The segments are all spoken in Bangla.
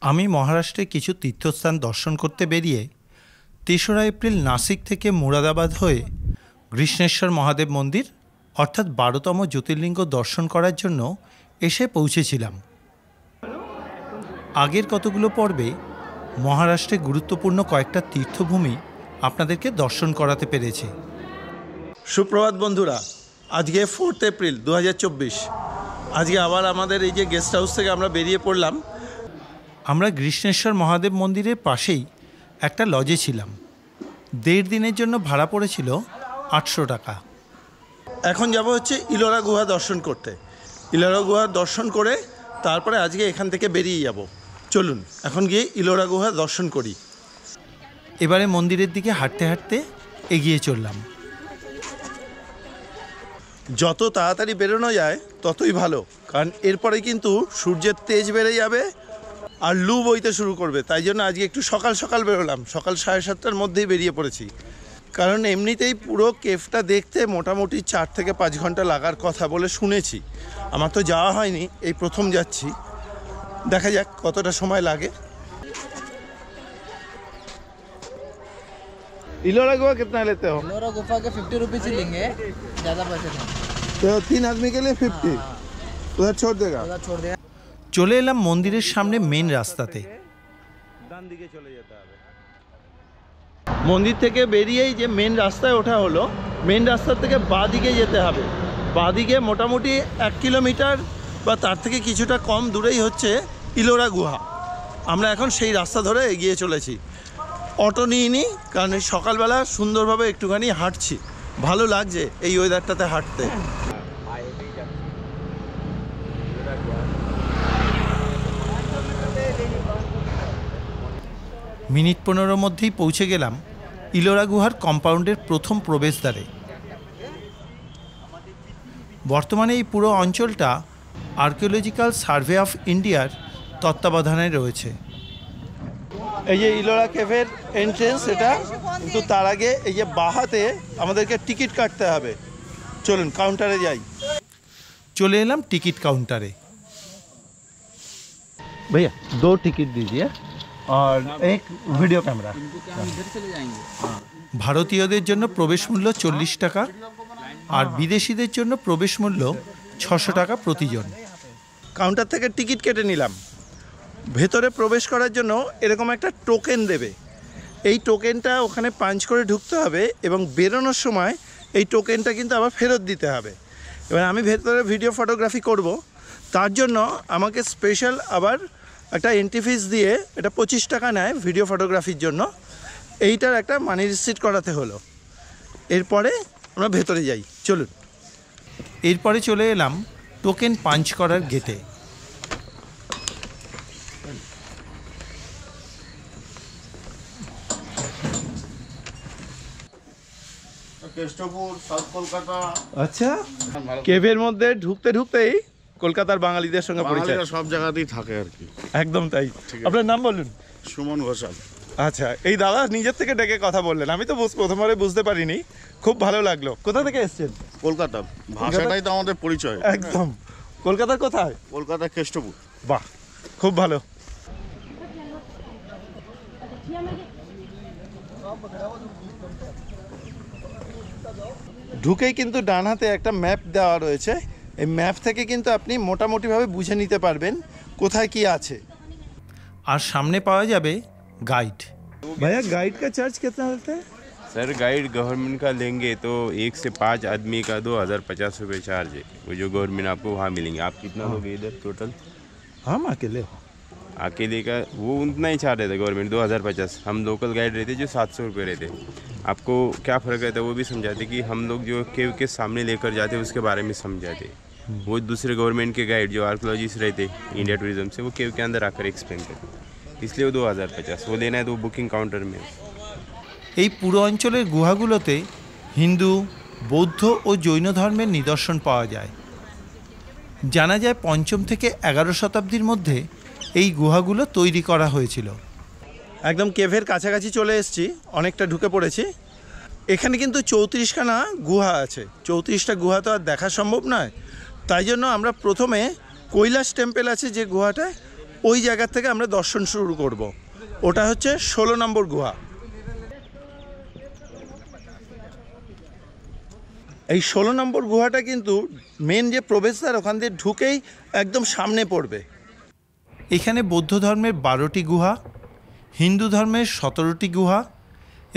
আমি মহারাষ্ট্রে কিছু তীর্থস্থান দর্শন করতে বেরিয়ে ৩রা এপ্রিল নাসিক থেকে মুরাদাবাদ হয়ে কৃষ্ণেশ্বর মহাদেব মন্দির অর্থাৎ ১২তম জ্যোতির্লিঙ্গ দর্শন করার জন্য এসে পৌঁছেছিলাম। আগের কতগুলো পর্বে মহারাষ্ট্রে গুরুত্বপূর্ণ কয়েকটা তীর্থভূমি আপনাদেরকে দর্শন করাতে পেরেছি। সুপ্রভাত বন্ধুরা, আজকে 4 এপ্রিল ২০২৪। আজকে আবার আমাদের এই যে গেস্ট হাউস থেকে আমরা বেরিয়ে পড়লাম। আমরা কৃষ্ণেশ্বর মহাদেব মন্দিরের পাশেই একটা লজে ছিলাম। ১.৫ দিনের জন্য ভাড়া পড়েছিল ৮০০ টাকা। এখন যাব হচ্ছে ইলোরা গুহা দর্শন করতে। ইলোরা গুহা দর্শন করে তারপরে আজকে এখান থেকে বেরিয়ে যাব। চলুন এখন গিয়ে ইলোরা গুহা দর্শন করি। এবারে মন্দিরের দিকে হাঁটতে হাঁটতে এগিয়ে চললাম। যত তাড়াতাড়ি বেরোনো যায় ততই ভালো, কারণ এরপরে কিন্তু সূর্যের তেজ বেড়ে যাবে আর লু বইতে শুরু করবে। তাই জন্য আজকে একটু সকাল সকাল বেরোলাম, সকাল 7:30টার মধ্যেই বেরিয়ে পড়েছি। কারণ এমনিতেই পুরো কেভটা দেখতে মোটামুটি 4 থেকে 5 ঘন্টা লাগার কথা বলে শুনেছি। আমার তো যাওয়া হয়নি, এই প্রথম যাচ্ছি। দেখা যাক কতটা সময় লাগে। इलोरा गुफा कितना लेते हो? इलोरा गुफा के 50 रुपीज़ ही लेंगे, ज़्यादा पैसे नहीं। तो 3 आदमी के लिए 50 उधर छोड़ देगा? उधर छोड़ देगा। চলে এলাম মন্দিরের সামনে মেন রাস্তাতে। ডান দিকে চলে যেতে হবে। মন্দির থেকে বেরিয়েই যে মেন রাস্তায় ওঠা হলো, মেন রাস্তা থেকে বাঁ দিকে যেতে হবে। বাঁ দিকে মোটামুটি 1 কিলোমিটার বা তার থেকে কিছুটা কম দূরেই হচ্ছে ইলোরা গুহা। আমরা এখন সেই রাস্তা ধরে এগিয়ে চলেছি। অটো নিইনি, কারণ এই সকালবেলা সুন্দরভাবে একটুখানি হাঁটছি, ভালো লাগছে এই ওয়েদারটাতে হাঁটতে। মিনিট 15 মধ্যেই পৌঁছে গেলাম ইলোরা গুহার কম্পাউন্ডের প্রথম প্রবেশদ্বারে। বর্তমানে এই পুরো অঞ্চলটা আর্কিওলজিক্যাল সার্ভে অফ ইন্ডিয়ার তত্ত্বাবধানে রয়েছে। এই যে ইলোরা কেভের এন্ট্রেন্স এটা, কিন্তু তার আগে এই যে বাহাতে আমাদেরকে টিকিট কাটতে হবে। চলুন কাউন্টারে যাই। চলে এলাম টিকিট কাউন্টারে। भैया 2 टिकट दीजिए और एक वीडियो कैमरा। ভারতীয়দের জন্য প্রবেশ মূল্য 40 টাকা আর বিদেশিদের জন্য প্রবেশ মূল্য 600 টাকা প্রতিজন। কাউন্টার থেকে টিকিট কেটে নিলাম। ভেতরে প্রবেশ করার জন্য এরকম একটা টোকেন দেবে। এই টোকেনটা ওখানে পাঞ্চ করে ঢুকতে হবে এবং বেরোনোর সময় এই টোকেনটা কিন্তু আবার ফেরত দিতে হবে। এবার আমি ভেতরে ভিডিও ফটোগ্রাফি করব, তার জন্য আমাকে স্পেশাল আবার একটা এন্ট্রি ফিস দিয়ে, এটা 25 টাকা নেয় ভিডিও ফটোগ্রাফির জন্য। এইটার একটা মানি রিসিট করাতে হলো। এরপরে আমরা ভেতরে যাই, চলুন। এরপরে চলে এলাম টোকেন পাঞ্চ করার গেটে। আচ্ছা, কেভের মধ্যে ঢুকতে ঢুকতেই কলকাতার বাঙালিদের সঙ্গে পরিচয়। সব জায়গাতেই থাকে আর কি। একদম তাই। আপনার নাম বলুন। সুমন ঘোষাল। আচ্ছা, এই দাদা নিজের থেকে ডেকে কথা বললেন, আমি তো প্রথমবারে বুঝতে পারিনি। খুব ভালো লাগলো। কোথা থেকে এসেছেন? কলকাতা। ভাষাটাই তো আমাদের পরিচয়। একদম। কলকাতার কোথায়? কলকাতা কেষ্টপুর। বাহ, খুব ভালো। ঢুকেই কিন্তু ডান হাতে একটা ম্যাপ দেওয়া রয়েছে। এই ম্যাপ থেকে কিন্তু আপনি মোটামুটিভাবে বুঝে নিতে পারবেন কোথায় কি আছে। আর সামনে পাওয়া যাবে গাইড। ভাইয়া, গাইড কা চার্জ कितना रहता है? सर गाइड गवर्नमेंट का लेंगे तो 1 से 5 आदमी का 2050 रुपये चार्ज है। वो जो गवर्नमेंट आपको वहाँ मिलेंगे। आप कितना लोगे इधर टोटल? हम अकेले अकेले का वो उतना ही चार्ज रहता है गवर्नमेंट 2050। हम लोकल गाइड रहते जो 700 रुपये रहते। आपको क्या फ़र्क रहता है वो भी समझाते कि हम लोग जो केव के सामने लेकर जाते हैं उसके बारे में समझाते। वो दूसरे गवर्नमेंट के गाइड जो आर्कोलॉजिस्ट रहते इंडिया टूरिज्म से, वो केव के अंदर आकर एक्सप्लेन करते। इसलिए वो 2050 वो लेना है तो बुकिंग काउंटर में। এই পুরো অঞ্চলের গুহাগুলোতে হিন্দু, বৌদ্ধ ও জৈন ধর্মের নিদর্শন পাওয়া যায়। জানা যায় 5ম থেকে 11 শতাব্দীর মধ্যে এই গুহাগুলো তৈরি করা হয়েছিল। একদম কেভের কাছাকাছি চলে এসেছি, অনেকটা ঢুকে পড়েছি। এখানে কিন্তু 34খানা গুহা আছে। 34টা গুহা তো আর দেখা সম্ভব নয়, তাই জন্য আমরা প্রথমে কৈলাস টেম্পল আছে যে গুহাটায়, ওই জায়গা থেকে আমরা দর্শন শুরু করব। ওটা হচ্ছে 16 নম্বর গুহা। এই 16 নম্বর গুহাটা কিন্তু মেন যে প্রবেশদ্বার, ওখান দিয়ে ঢুকেই একদম সামনে পড়বে। এখানে বৌদ্ধ ধর্মের 12টি গুহা, হিন্দু ধর্মের 17টি গুহা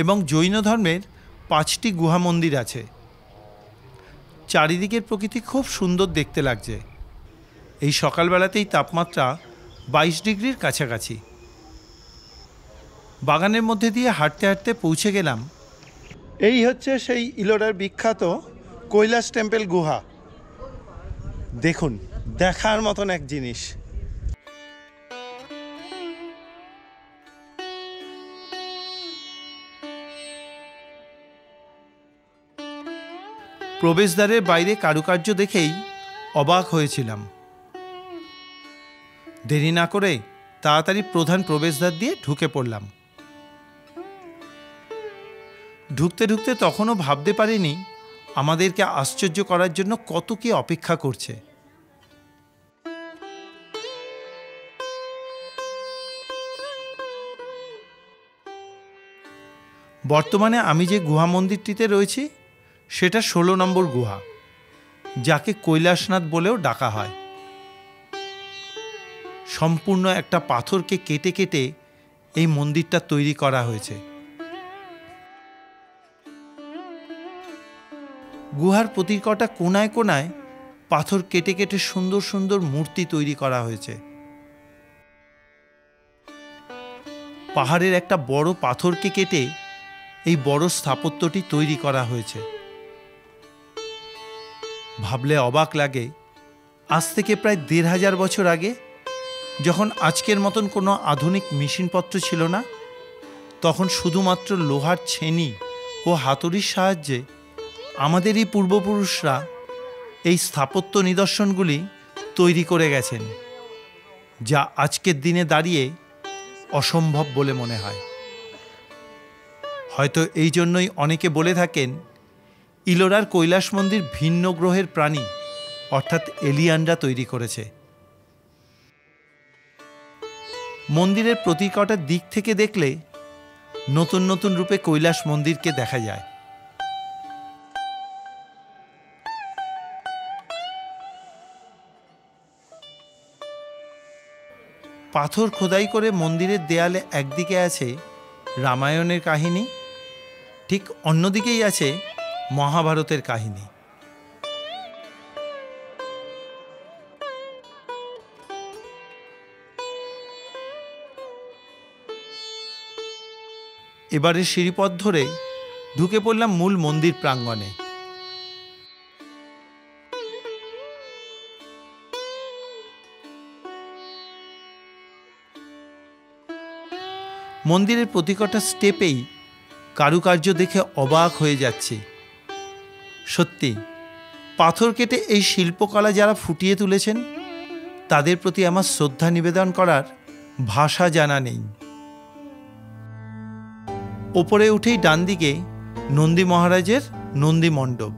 এবং জৈন ধর্মের 5টি গুহা মন্দির আছে। চারিদিকের প্রকৃতি খুব সুন্দর দেখতে লাগছে। এই সকালবেলাতেই তাপমাত্রা 22 ডিগ্রির কাছাকাছি। বাগানের মধ্যে দিয়ে হাঁটতে হাঁটতে পৌঁছে গেলাম। এই হচ্ছে সেই ইলোরার বিখ্যাত কৈলাস টেম্পল গুহা। দেখুন, দেখার মতন এক জিনিস। প্রবেশদ্বারের বাইরে কারুকার্য দেখেই অবাক হয়েছিলাম। দেরি না করে তাড়াতাড়ি প্রধান প্রবেশদ্বার দিয়ে ঢুকে পড়লাম। ঢুকতে ঢুকতে তখনও ভাবতে পারিনি আমাদেরকে আশ্চর্য করার জন্য কত কি অপেক্ষা করছে। বর্তমানে আমি যে গুহা মন্দিরটিতে রয়েছি সেটা 16 নম্বর গুহা, যাকে কৈলাসনাথ বলেও ডাকা হয়। সম্পূর্ণ একটা পাথরকে কেটে কেটে এই মন্দিরটা তৈরি করা হয়েছে। গুহার প্রতিকটা কোনায় কোনায় পাথর কেটে কেটে সুন্দর সুন্দর মূর্তি তৈরি করা হয়েছে। পাহাড়ের একটা বড় পাথরকে কেটে এই বড় স্থাপত্যটি তৈরি করা হয়েছে। ভাবলে অবাক লাগে, আজ থেকে প্রায় 1500 বছর আগে, যখন আজকের মতন কোনো আধুনিক মেশিনপত্র ছিল না, তখন শুধুমাত্র লোহার ছেনি ও হাতুড়ির সাহায্যে আমাদেরই পূর্বপুরুষরা এই স্থাপত্য নিদর্শনগুলি তৈরি করে গেছেন, যা আজকের দিনে দাঁড়িয়ে অসম্ভব বলে মনে হয়। হয়তো এই জন্যই অনেকে বলে থাকেন ইলোরার কৈলাস মন্দির ভিন্ন গ্রহের প্রাণী অর্থাৎ এলিয়ানরা তৈরি করেছে। মন্দিরের প্রতিকটা দিক থেকে দেখলে নতুন নতুন রূপে কৈলাস মন্দিরকে দেখা যায়। পাথর খোদাই করে মন্দিরের দেয়ালে একদিকে আছে রামায়ণের কাহিনী, ঠিক অন্যদিকেই আছে মহাভারতের কাহিনী। এবারে সিঁড়িপথ ধরে ঢুকে পড়লাম মূল মন্দির প্রাঙ্গণে। মন্দিরের প্রতিকটা স্টেপেই কারুকার্য দেখে অবাক হয়ে যাচ্ছে। সত্যি, পাথর কেটে এই শিল্পকলা যারা ফুটিয়ে তুলেছেন তাদের প্রতি আমার শ্রদ্ধা নিবেদন করার ভাষা জানা নেই। ওপরে উঠেই ডান দিকে নন্দী মহারাজের নন্দী মণ্ডপ,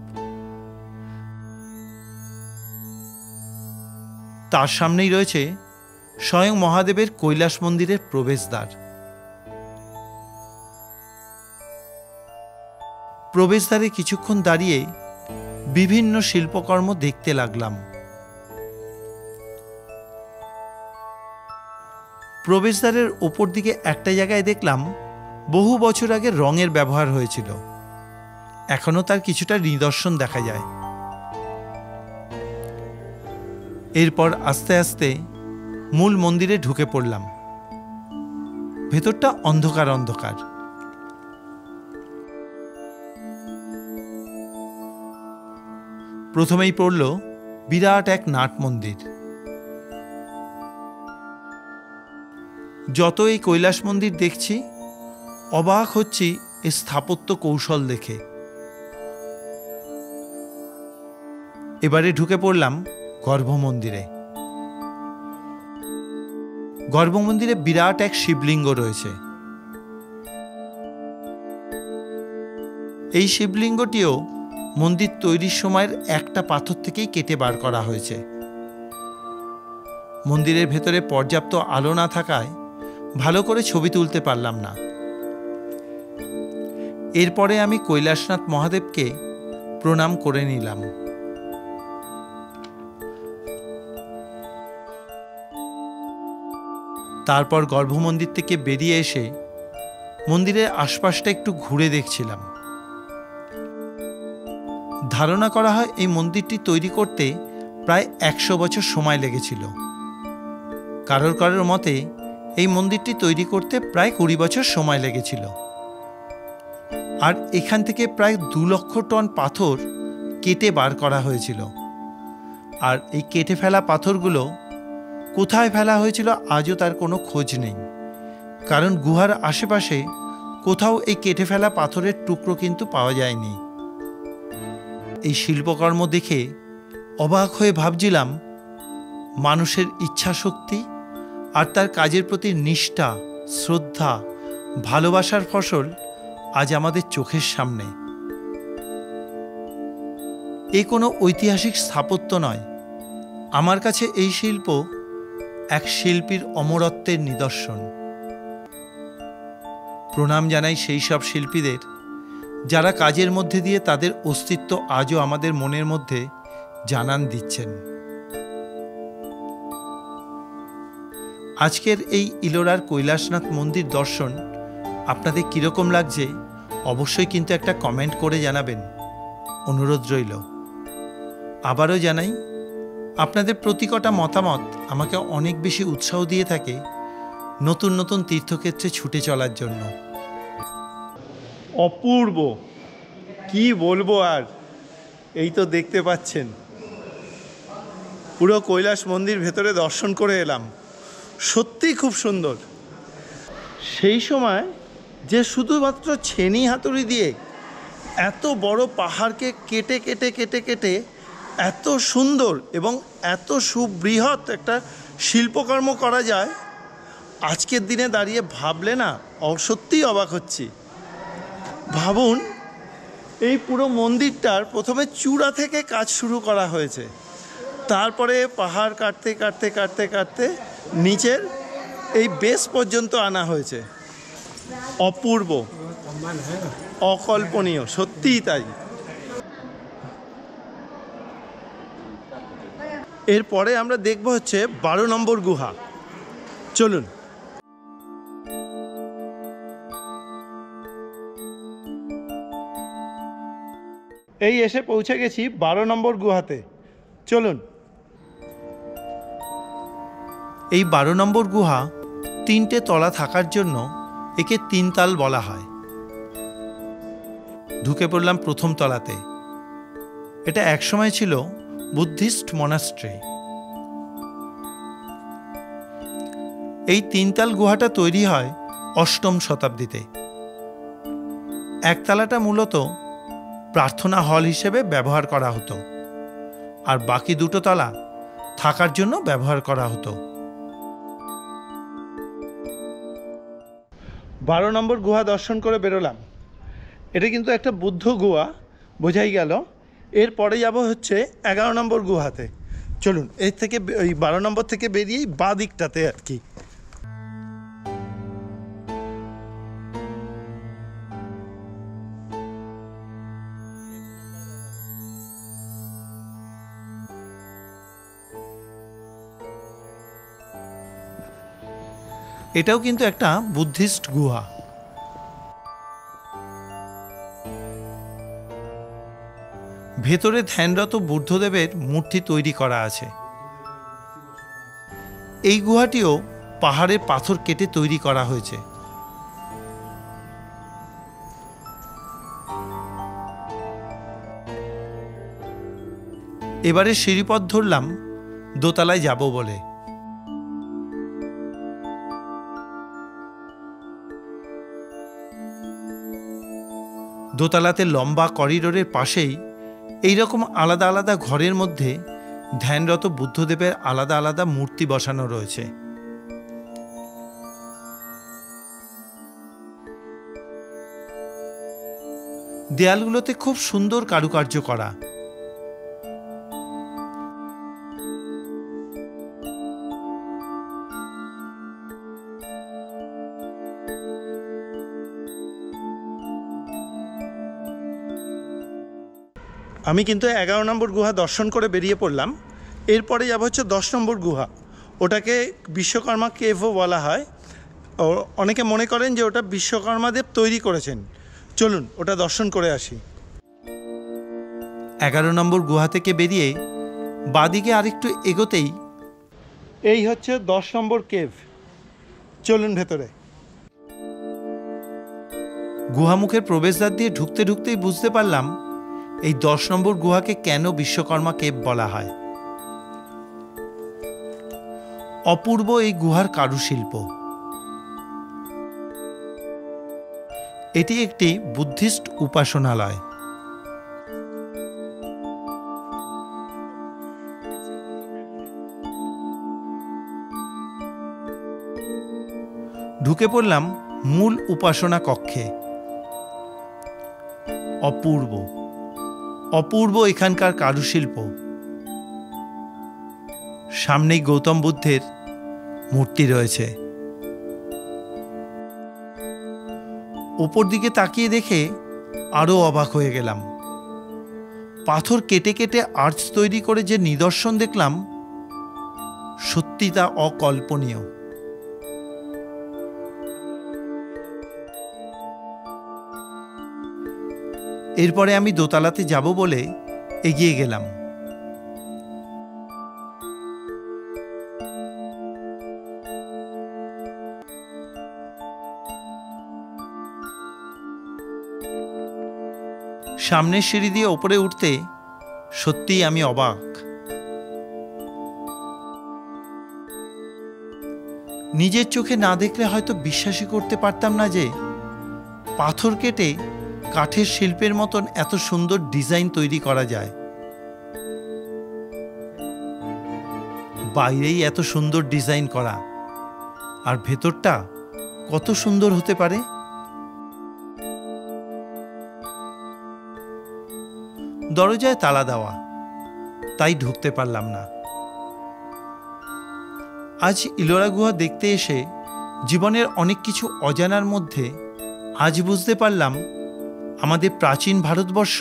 তার সামনেই রয়েছে স্বয়ং মহাদেবের কৈলাস মন্দিরের প্রবেশদ্বার। প্রবেশদ্বারে কিছুক্ষণ দাঁড়িয়ে বিভিন্ন শিল্পকর্ম দেখতে লাগলাম। প্রবেশদ্বারের ওপর দিকে একটা জায়গায় দেখলাম বহু বছর আগে রঙের ব্যবহার হয়েছিল, এখনো তার কিছুটা নিদর্শন দেখা যায়। এরপর আস্তে আস্তে মূল মন্দিরে ঢুকে পড়লাম। ভেতরটা অন্ধকার অন্ধকার। প্রথমেই পড়ল বিরাট এক নাট মন্দির। যত এই কৈলাস মন্দির দেখছি অবাক হচ্ছি এই স্থাপত্য কৌশল দেখে। এবারে ঢুকে পড়লাম গর্ভমন্দিরে। গর্ভমন্দিরে বিরাট এক শিবলিঙ্গ রয়েছে। এই শিবলিঙ্গটিও মন্দির তৈরির সময়ের একটা পাথর থেকেই কেটে বার করা হয়েছে। মন্দিরের ভেতরে পর্যাপ্ত আলো না থাকায় ভালো করে ছবি তুলতে পারলাম না। এরপরে আমি কৈলাসনাথ মহাদেবকে প্রণাম করে নিলাম। তারপর গর্ভমন্দির থেকে বেরিয়ে এসে মন্দিরের আশপাশটা একটু ঘুরে দেখছিলাম। ধারণা করা হয় এই মন্দিরটি তৈরি করতে প্রায় 100 বছর সময় লেগেছিল। কারোর কারোর মতে এই মন্দিরটি তৈরি করতে প্রায় 20 বছর সময় লেগেছিল। আর এখান থেকে প্রায় 2 লক্ষ টন পাথর কেটে বার করা হয়েছিল। আর এই কেটে ফেলা পাথরগুলো কোথায় ফেলা হয়েছিল আজও তার কোনো খোঁজ নেই, কারণ গুহার আশেপাশে কোথাও এই কেটে ফেলা পাথরের টুকরো কিন্তু পাওয়া যায়নি। এই শিল্পকর্ম দেখে অবাক হয়ে ভাবছিলাম, মানুষের ইচ্ছা শক্তি আর তার কাজের প্রতি নিষ্ঠা, শ্রদ্ধা, ভালোবাসার ফসল আজ আমাদের চোখের সামনে। এ কোনো ঐতিহাসিক স্থাপত্য নয়, আমার কাছে এই শিল্প এক শিল্পীর অমরত্বের নিদর্শন। প্রণাম জানাই সেই সব শিল্পীদের যারা কাজের মধ্যে দিয়ে তাদের অস্তিত্ব আজও আমাদের মনের মধ্যে জানান দিচ্ছেন। আজকের এই ইলোরার কৈলাসনাথ মন্দির দর্শন আপনাদের কীরকম লাগছে অবশ্যই কিন্তু একটা কমেন্ট করে জানাবেন, অনুরোধ রইল। আবারও জানাই, আপনাদের প্রতি কটা মতামত আমাকে অনেক বেশি উৎসাহ দিয়ে থাকে নতুন নতুন তীর্থক্ষেত্রে ছুটে চলার জন্য। অপূর্ব, কি বলবো আর। এই তো দেখতে পাচ্ছেন, পুরো কৈলাস মন্দির ভেতরে দর্শন করে এলাম। সত্যিই খুব সুন্দর। সেই সময় যে শুধুমাত্র ছেনি হাতুড়ি দিয়ে এত বড় পাহাড়কে কেটে কেটে কেটে কেটে এত সুন্দর এবং এত সুবৃহৎ একটা শিল্পকর্ম করা যায়, আজকের দিনে দাঁড়িয়ে ভাবলে না সত্যিই অবাক হচ্ছি। ভাবুন, এই পুরো মন্দিরটার প্রথমে চূড়া থেকে কাজ শুরু করা হয়েছে, তারপরে পাহাড় কাটতে কাটতে কাটতে কাটতে নিচের এই বেস পর্যন্ত আনা হয়েছে। অপূর্ব, অকল্পনীয়, সত্যিই তাই। এরপরে আমরা দেখব হচ্ছে 12 নম্বর গুহা। চলুন। এই এসে পৌঁছে গেছি 12 নম্বর গুহাতে। চলুন। এই 12 নম্বর গুহা 3টে তলা থাকার জন্য একে 3 তাল বলা হয়। ঢুকে পড়লাম প্রথম তলাতে। এটা একসময় ছিল বুদ্ধিস্ট মনাস্ট্রি। এই 3 তাল গুহাটা তৈরি হয় 8ম শতাব্দীতে। একতলাটা মূলত প্রার্থনা হল হিসেবে ব্যবহার করা হতো, আর বাকি 2টো তলা থাকার জন্য ব্যবহার করা হতো। 12 নম্বর গুহা দর্শন করে বেরোলাম। এটা কিন্তু একটা বুদ্ধ গুহা, বোঝাই গেল। এরপরে যাব হচ্ছে 11 নম্বর গুহাতে। চলুন, এর থেকে ওই 12 নম্বর থেকে বেরিয়েই বাঁ দিকটাতে আর কি। এটাও কিন্তু একটা বুদ্ধিস্ট গুহা। ভেতরে ধ্যানরত বুদ্ধদেবের মূর্তি তৈরি করা আছে। এই গুহাটিও পাহাড়ের পাথর কেটে তৈরি করা হয়েছে। এবারে সিঁড়িপথ ধরলাম দোতলায় যাব বলে। দোতলাতে লম্বা করিডোরের পাশেই এইরকম আলাদা আলাদা ঘরের মধ্যে ধ্যানরত বুদ্ধদেবের আলাদা আলাদা মূর্তি বসানো রয়েছে। দেয়ালগুলোতে খুব সুন্দর কারুকার্য করা। আমি কিন্তু 11 নম্বর গুহা দর্শন করে বেরিয়ে পড়লাম। এরপরে যাব হচ্ছে 10 নম্বর গুহা। ওটাকে বিশ্বকর্মা কেভও বলা হয়। অনেকে মনে করেন যে ওটা বিশ্বকর্মাদেব তৈরি করেছেন। চলুন ওটা দর্শন করে আসি। 11 নম্বর গুহা থেকে বেরিয়ে বাদিকে আরেকটু এগোতেই এই হচ্ছে 10 নম্বর কেভ। চলুন ভেতরে। গুহামুখের প্রবেশদ্বার দিয়ে ঢুকতে ঢুকতেই বুঝতে পারলাম এই 10 নম্বর গুহাকে কেন বিশ্বকর্মা কেভ বলা হয়। অপূর্ব এই গুহার কারুশিল্প। এটি একটি বুদ্ধিস্ট উপাসনালয়। ঢুকে পড়লাম মূল উপাসনা কক্ষে। অপূর্ব অপূর্ব এখানকার কারুশিল্প। সামনেই গৌতম বুদ্ধের মূর্তি রয়েছে। ওপর দিকে তাকিয়ে দেখে আরও অবাক হয়ে গেলাম। পাথর কেটে কেটে আর্চ তৈরি করে যে নিদর্শন দেখলাম, সত্যি তা অকল্পনীয়। এরপরে আমি দোতলাতে যাব বলে এগিয়ে গেলাম। সামনের সিঁড়ি দিয়ে ওপরে উঠতে সত্যিই আমি অবাক। নিজের চোখে না দেখলে হয়তো বিশ্বাসই করতে পারতাম না যে পাথর কেটে কাঠের শিল্পের মতন এত সুন্দর ডিজাইন তৈরি করা যায়। বাইরেই এত সুন্দর ডিজাইন করা, আর ভেতরটা কত সুন্দর হতে পারে। দরজায় তালা দেওয়া, তাই ঢুকতে পারলাম না। আজ ইলোরা গুহা দেখতে এসে জীবনের অনেক কিছু অজানার মধ্যে আজ বুঝতে পারলাম আমাদের প্রাচীন ভারতবর্ষ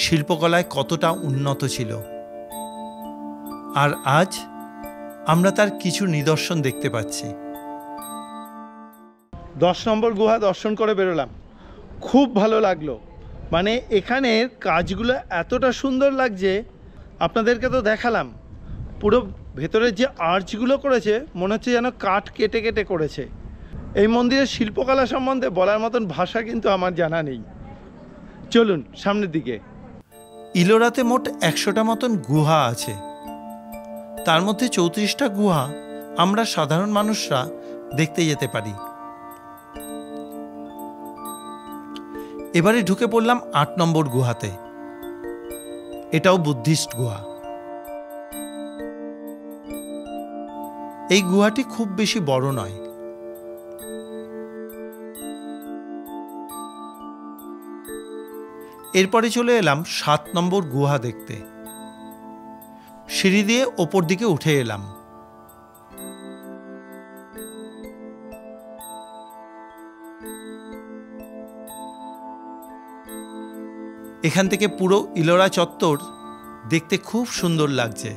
শিল্পকলায় কতটা উন্নত ছিল, আর আজ আমরা তার কিছু নিদর্শন দেখতে পাচ্ছি। 10 নম্বর গুহা দর্শন করে বেরোলাম। খুব ভালো লাগলো। মানে এখানের কাজগুলো এতটা সুন্দর লাগছে, আপনাদেরকে তো দেখালাম। পুরো ভেতরের যে আর্চগুলো করেছে মনে হচ্ছে যেন কাঠ কেটে কেটে করেছে। এই মন্দিরের শিল্পকলা সম্বন্ধে বলার মতন ভাষা কিন্তু আমার জানা নেই। চলুন সামনের দিকে। ইলোরাতে মোট 100টা মতন গুহা আছে। তার মধ্যে 34টা গুহা আমরা সাধারণ মানুষরা দেখতে যেতে পারি। এবারে ঢুকে পড়লাম 8 নম্বর গুহাতে। এটাও বুদ্ধিস্ট গুহা। এই গুহাটি খুব বেশি বড় নয়। এরপরে চলে এলাম 7 নম্বর গুহা দেখতে। সিঁড়ি দিয়ে ওপর দিকে উঠে এলাম। এখান থেকে পুরো ইলোরা চত্বর দেখতে খুব সুন্দর লাগছে।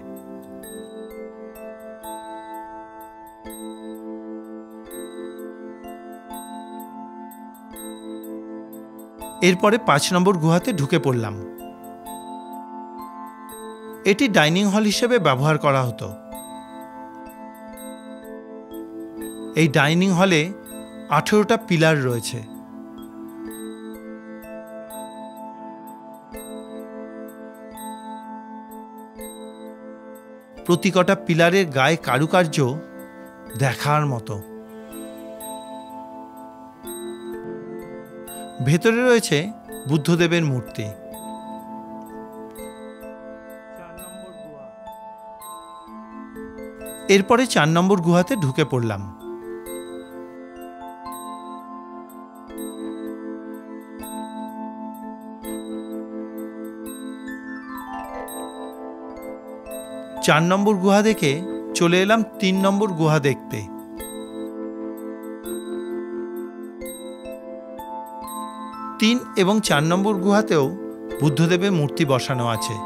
এরপরে 5 নম্বর গুহাতে ঢুকে পড়লাম। এটি ডাইনিং হল হিসেবে ব্যবহার করা হতো। এই ডাইনিং হলে 18টা পিলার রয়েছে। প্রতিকটা পিলারের গায়ে কারুকার্য দেখার মতো। ভেতরে রয়েছে বুদ্ধদেবের মূর্তি। এরপরে 4 নম্বর গুহাতে ঢুকে পড়লাম। চার নম্বর গুহা দেখে চলে এলাম 3 নম্বর গুহা দেখতে। 3 এবং 4 নম্বর গুহাতেও বুদ্ধদেবের মূর্তি বসানো আছে।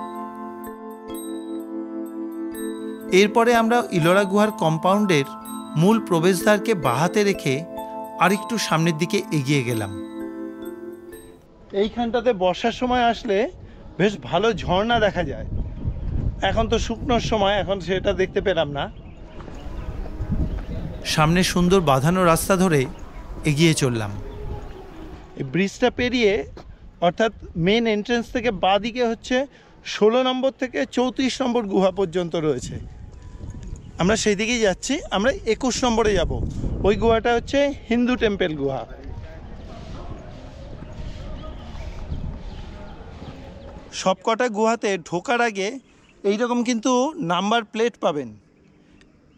এরপরে আমরা ইলোরা গুহার কম্পাউন্ডের মূল প্রবেশদ্বারকে বাহাতে রেখে আরেকটু সামনের দিকে এগিয়ে গেলাম। এইখানটাতে বর্ষার সময় আসলে বেশ ভালো ঝর্ণা দেখা যায়। এখন তো শুকনোর সময়, এখন সেটা দেখতে পেলাম না। সামনে সুন্দর বাঁধানো রাস্তা ধরে এগিয়ে চললাম। এই ব্রিজটা পেরিয়ে অর্থাৎ মেন এন্ট্রেন্স থেকে বাঁ দিকে হচ্ছে 16 নম্বর থেকে 34 নম্বর গুহা পর্যন্ত রয়েছে। আমরা সেই দিকেই যাচ্ছি। আমরা 21 নম্বরে যাব। ওই গুহাটা হচ্ছে হিন্দু টেম্পল গুহা। সবকটা গুহাতে ঢোকার আগে এইরকম কিন্তু নাম্বার প্লেট পাবেন।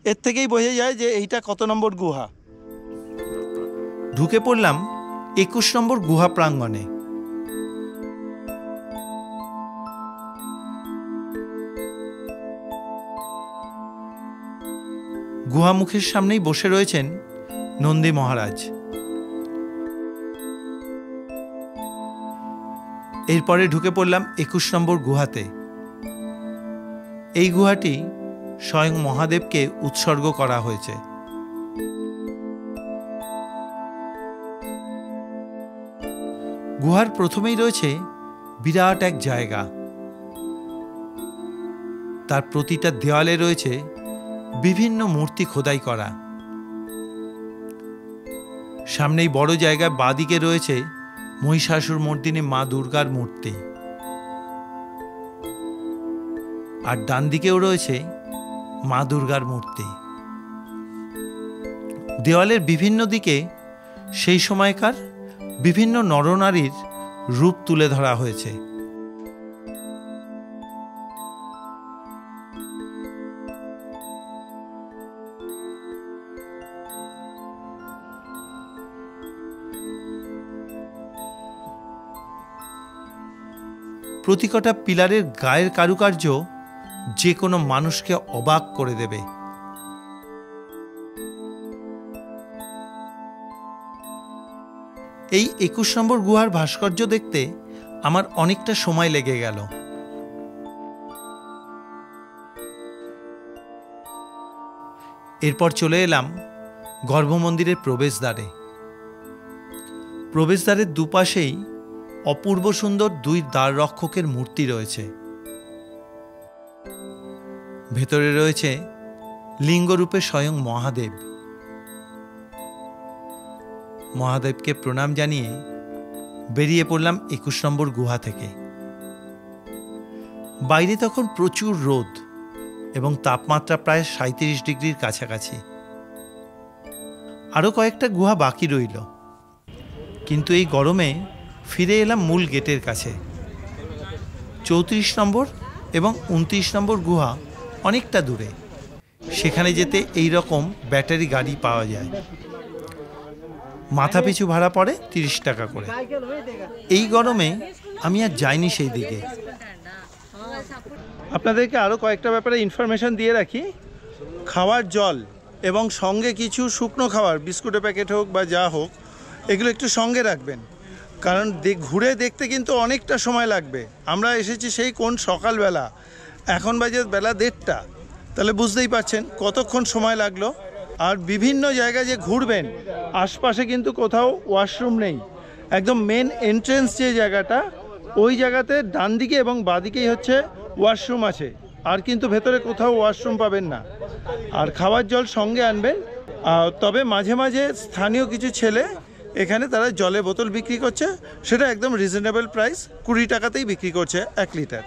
এর থেকেই বোঝা যায় যে এইটা কত নম্বর গুহা। ঢুকে পড়লাম 21 নম্বর গুহা প্রাঙ্গণে। গুহামুখের সামনেই বসে রয়েছেন নন্দী মহারাজ। এরপরে ঢুকে পড়লাম 21 নম্বর গুহাতে। এই গুহাটি স্বয়ং মহাদেবকে উৎসর্গ করা হয়েছে। গুহার প্রথমেই রয়েছে বিরাট এক জায়গা। তার প্রতিটা দেওয়ালে রয়েছে বিভিন্ন মূর্তি খোদাই করা। সামনেই বড় জায়গায় বাঁদিকে রয়েছে মহিষাসুর মর্দিনী মা দুর্গার মূর্তি, আর ডান দিকেও রয়েছে মা দুর্গার মূর্তি। দেওয়ালের বিভিন্ন দিকে সেই সময়কার বিভিন্ন নরনারীর রূপ তুলে ধরা হয়েছে। প্রতিকটা পিলারের গায়ের কারুকার্য যে কোনো মানুষকে অবাক করে দেবে। এই 21 নম্বর গুহার ভাস্কর্য দেখতে আমার অনেকটা সময় লেগে গেল। এরপর চলে এলাম গর্ভমন্দিরের প্রবেশদ্বারে। প্রবেশদ্বারের দুপাশেই অপূর্ব সুন্দর দুই দ্বার রক্ষকের মূর্তি রয়েছে। ভেতরে রয়েছে লিঙ্গরূপে স্বয়ং মহাদেব। মহাদেবকে প্রণাম জানিয়ে বেরিয়ে পড়লাম 21 নম্বর গুহা থেকে। বাইরে তখন প্রচুর রোদ এবং তাপমাত্রা প্রায় 37 ডিগ্রির কাছাকাছি। আরও কয়েকটা গুহা বাকি রইল, কিন্তু এই গরমে ফিরে এলাম মূল গেটের কাছে। 34 নম্বর এবং 29 নম্বর গুহা অনেকটা দূরে। সেখানে যেতে এই রকম ব্যাটারি গাড়ি পাওয়া যায়। মাথা পিছু ভাড়া পড়ে 30 টাকা করে। এই গরমে আমি আর যাইনি সেই দিকে। আপনাদেরকে আরও কয়েকটা ব্যাপারে ইনফরমেশন দিয়ে রাখি। খাওয়ার জল এবং সঙ্গে কিছু শুকনো খাবার, বিস্কুটের প্যাকেট হোক বা যা হোক, এগুলো একটু সঙ্গে রাখবেন, কারণ ঘুরে দেখতে কিন্তু অনেকটা সময় লাগবে। আমরা এসেছি সেই কোন সকালবেলা, এখন বাজে বেলা 1:30, তাহলে বুঝতেই পারছেন কতক্ষণ সময় লাগলো। আর বিভিন্ন জায়গায় যে ঘুরবেন, আশপাশে কিন্তু কোথাও ওয়াশরুম নেই। একদম মেন এন্ট্রেন্স যে জায়গাটা, ওই জায়গাতে ডান দিকে এবং বাঁদিকেই হচ্ছে ওয়াশরুম আছে, আর কিন্তু ভেতরে কোথাও ওয়াশরুম পাবেন না। আর খাওয়ার জল সঙ্গে আনবেন। তবে মাঝে মাঝে স্থানীয় কিছু ছেলে এখানে তারা জলে বোতল বিক্রি করছে, সেটা একদম রিজনেবল প্রাইস, 20 টাকাতেই বিক্রি করছে 1 লিটার।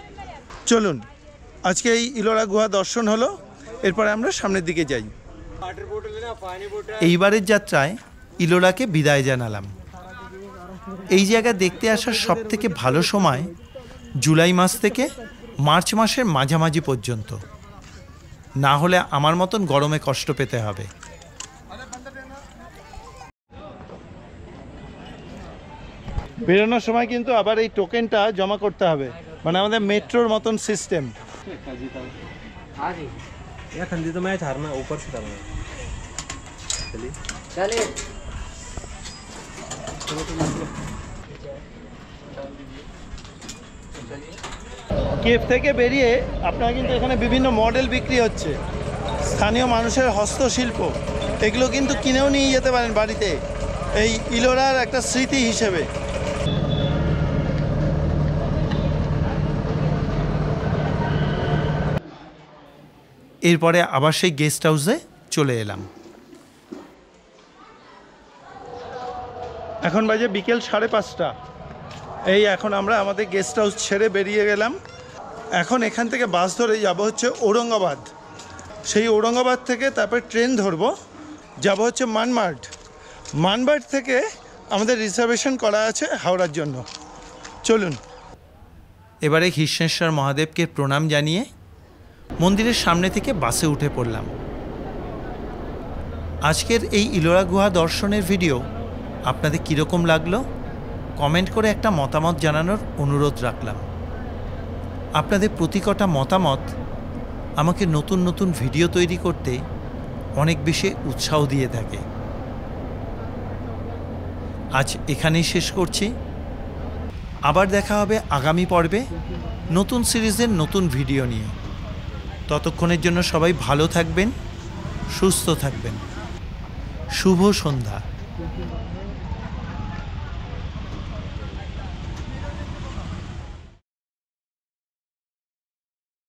চলুন, আজকে এই ইলোরা গুহা দর্শন হলো। এরপরে আমরা সামনের দিকে যাই। এইবারের যাত্রায় ইলোরাকে বিদায় জানালাম। এই জায়গা দেখতে আসার সব থেকে ভালো সময় জুলাই মাস থেকে মার্চ মাসের মাঝামাঝি পর্যন্ত, না হলে আমার মতন গরমে কষ্ট পেতে হবে। বেরোনোর সময় কিন্তু আবার এই টোকেনটা জমা করতে হবে, মানে আমাদের মেট্রোর মতন সিস্টেম। ठंडी तो मैं हारना ऊपर से डालना। चलिए चलिए चलो तो কেভ থেকে বেরিয়ে আপনারা কিন্তু এখানে বিভিন্ন মডেল বিক্রি হচ্ছে, স্থানীয় মানুষের হস্তশিল্প, এগুলো কিন্তু কিনেও নিয়ে যেতে পারেন বাড়িতে এই ইলোরার একটা স্মৃতি হিসেবে। এরপরে আবার সেই গেস্ট হাউসে চলে এলাম। এখন বাজে বিকেল 5:30। এই এখন আমরা আমাদের গেস্ট হাউস ছেড়ে বেরিয়ে গেলাম। এখন এখান থেকে বাস ধরে যাব হচ্ছে ঔরঙ্গাবাদ। সেই ঔরঙ্গাবাদ থেকে তারপর ট্রেন ধরবো, যাব হচ্ছে মানমাড। মানমাড থেকে আমাদের রিজার্ভেশন করা আছে হাওড়ার জন্য। চলুন। এবারে কৃষ্ণেশ্বর মহাদেবকে প্রণাম জানিয়ে মন্দিরের সামনে থেকে বাসে উঠে পড়লাম। আজকের এই ইলোরা গুহা দর্শনের ভিডিও আপনাদের কীরকম লাগলো কমেন্ট করে একটা মতামত জানানোর অনুরোধ রাখলাম। আপনাদের প্রতি কটা মতামত আমাকে নতুন নতুন ভিডিও তৈরি করতে অনেক বেশি উৎসাহ দিয়ে থাকে। আজ এখানেই শেষ করছি। আবার দেখা হবে আগামী পর্বে নতুন সিরিজের নতুন ভিডিও নিয়ে। ততক্ষণের জন্য সবাই ভালো থাকবেন, সুস্থ থাকবেন। শুভ সন্ধ্যা।